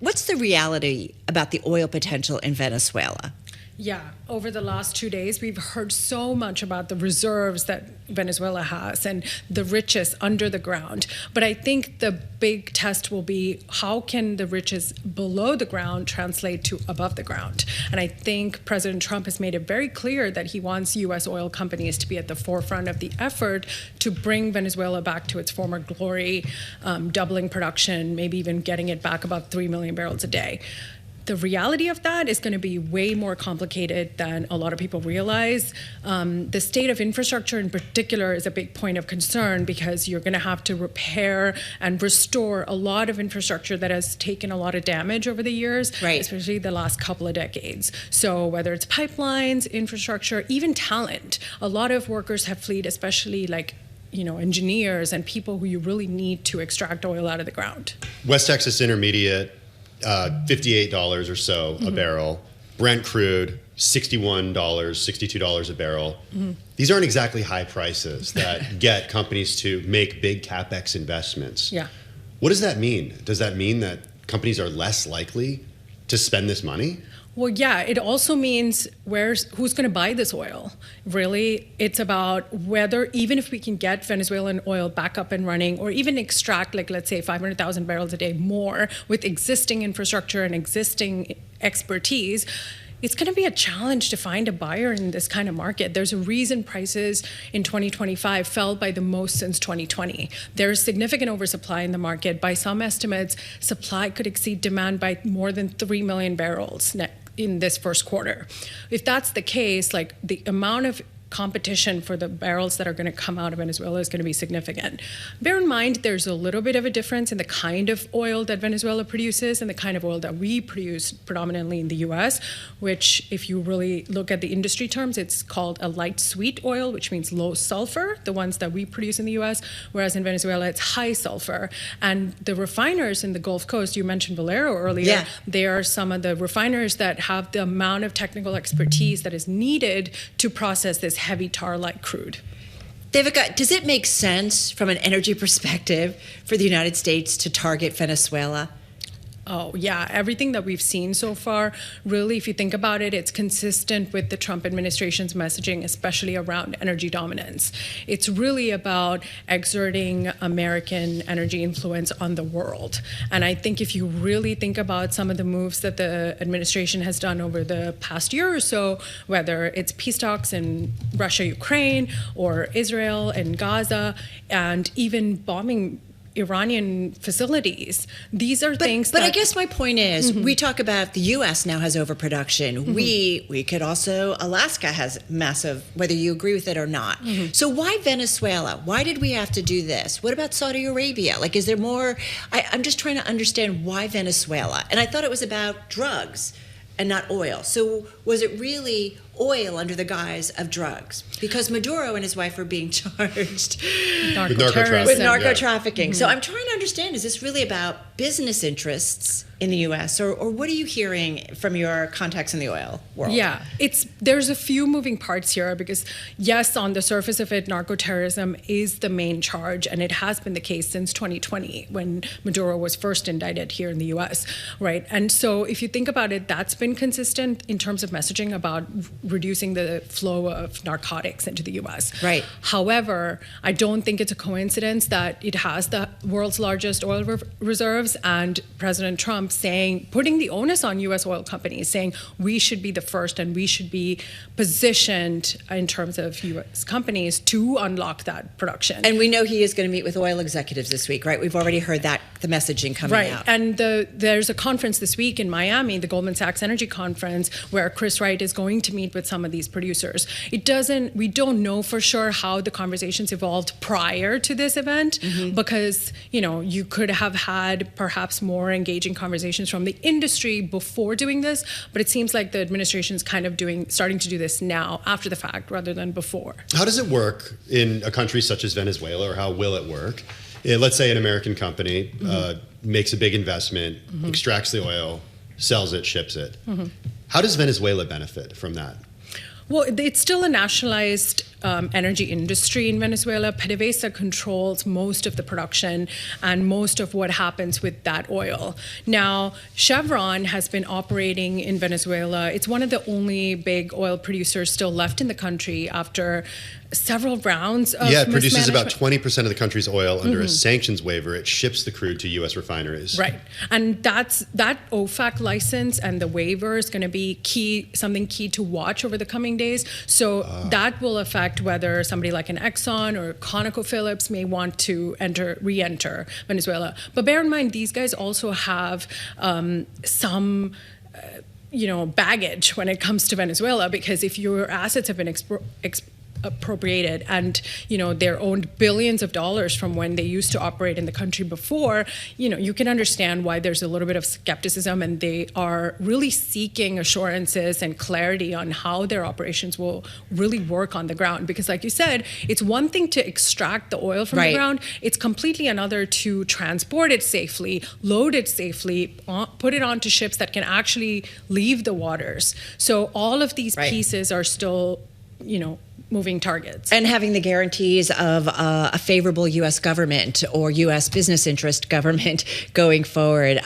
what's the reality about the oil potential in Venezuela? Yeah, over the last 2 days, we've heard so much about the reserves that Venezuela has and the riches under the ground. But I think the big test will be how can the riches below the ground translate to above the ground? And I think President Trump has made it very clear that he wants U.S. oil companies to be at the forefront of the effort to bring Venezuela back to its former glory, doubling production, maybe even getting it back above 3 million barrels a day. The reality of that is going to be way more complicated than a lot of people realize. The state of infrastructure in particular is a big point of concern because you're going to have to repair and restore a lot of infrastructure that has taken a lot of damage over the years, especially the last couple of decades. So whether it's pipelines, infrastructure, even talent, a lot of workers have fled, especially engineers and people who you really need to extract oil out of the ground. West Texas Intermediate, $58 or so a barrel. Brent crude, $61, $62 a barrel. These aren't exactly high prices that get companies to make big CapEx investments. Yeah. What does that mean? Does that mean that companies are less likely to spend this money? Well, yeah, it also means who's going to buy this oil? Really, it's about whether, even if we can get Venezuelan oil back up and running, or even extract, let's say, 500,000 barrels a day more with existing infrastructure and existing expertise, it's going to be a challenge to find a buyer in this kind of market. There's a reason prices in 2025 fell by the most since 2020. There's significant oversupply in the market. By some estimates, supply could exceed demand by more than 3 million barrels in this first quarter. If that's the case, the amount of competition for the barrels that are going to come out of Venezuela is going to be significant. Bear in mind, there's a little bit of a difference in the kind of oil that Venezuela produces and the kind of oil that we produce predominantly in the U.S., which, if you really look at the industry terms, it's called a light sweet oil, which means low sulfur, the ones that we produce in the U.S., whereas in Venezuela, it's high sulfur. And the refiners in the Gulf Coast, you mentioned Valero earlier, they are some of the refiners that have the amount of technical expertise that is needed to process this heavy tar-like crude. Devika, does it make sense from an energy perspective for the United States to target Venezuela? Oh, yeah. Everything that we've seen so far, really, if you think about it, it's consistent with the Trump administration's messaging, especially around energy dominance. It's really about exerting American energy influence on the world. And I think if you really think about some of the moves that the administration has done over the past year or so, whether it's peace talks in Russia, Ukraine, or Israel and Gaza, and even bombing Iranian facilities. These are things But I guess my point is, we talk about the U.S. now has overproduction. We could also, Alaska has massive, whether you agree with it or not. So why Venezuela? Why did we have to do this? What about Saudi Arabia? Is there more? I'm just trying to understand why Venezuela. And I thought it was about drugs and not oil. So was it really oil under the guise of drugs? Because Maduro and his wife are being charged with narco-trafficking. So I'm trying to understand, is this really about business interests in the U.S., or what are you hearing from your contacts in the oil world? Yeah, there's a few moving parts here because, yes, on the surface of it, narco-terrorism is the main charge, and it has been the case since 2020 when Maduro was first indicted here in the U.S., right? And so if you think about it, that's been consistent in terms of messaging about reducing the flow of narcotics into the U.S. Right. However, I don't think it's a coincidence that it has the world's largest oil reserves, and President Trump putting the onus on U.S. oil companies, saying we should be the first and we should be positioned in terms of U.S. companies to unlock that production. And we know he is going to meet with oil executives this week, right? We've already heard that, the messaging coming out. Right, and there's a conference this week in Miami, the Goldman Sachs Energy Conference, where Chris Wright is going to meet with some of these producers. We don't know for sure how the conversations evolved prior to this event, because, you could have had perhaps more engaging conversations from the industry before doing this, but it seems like the administration is kind of starting to do this now after the fact rather than before. How does it work in a country such as Venezuela, or how will it work? Let's say an American company makes a big investment, extracts the oil, sells it, ships it. How does Venezuela benefit from that? Well, it's still a nationalized energy industry in Venezuela. PDVSA controls most of the production and most of what happens with that oil. Now, Chevron has been operating in Venezuela. It's one of the only big oil producers still left in the country after several rounds of it produces about mismanagement. 20% of the country's oil under a sanctions waiver. It ships the crude to U.S. refineries. Right. And that OFAC license and the waiver is going to be something key to watch over the coming days. So that will affect whether somebody like an Exxon or ConocoPhillips may want to re-enter Venezuela. But bear in mind, these guys also have some baggage when it comes to Venezuela, because if your assets have been appropriated and they're owned billions of dollars from when they used to operate in the country before, you can understand why there's a little bit of skepticism, and they are really seeking assurances and clarity on how their operations will really work on the ground. Because like you said, it's one thing to extract the oil from the ground, it's completely another to transport it safely, load it safely, put it onto ships that can actually leave the waters. So all of these pieces are still moving targets. And having the guarantees of a favorable U.S. government or U.S. business interest government going forward.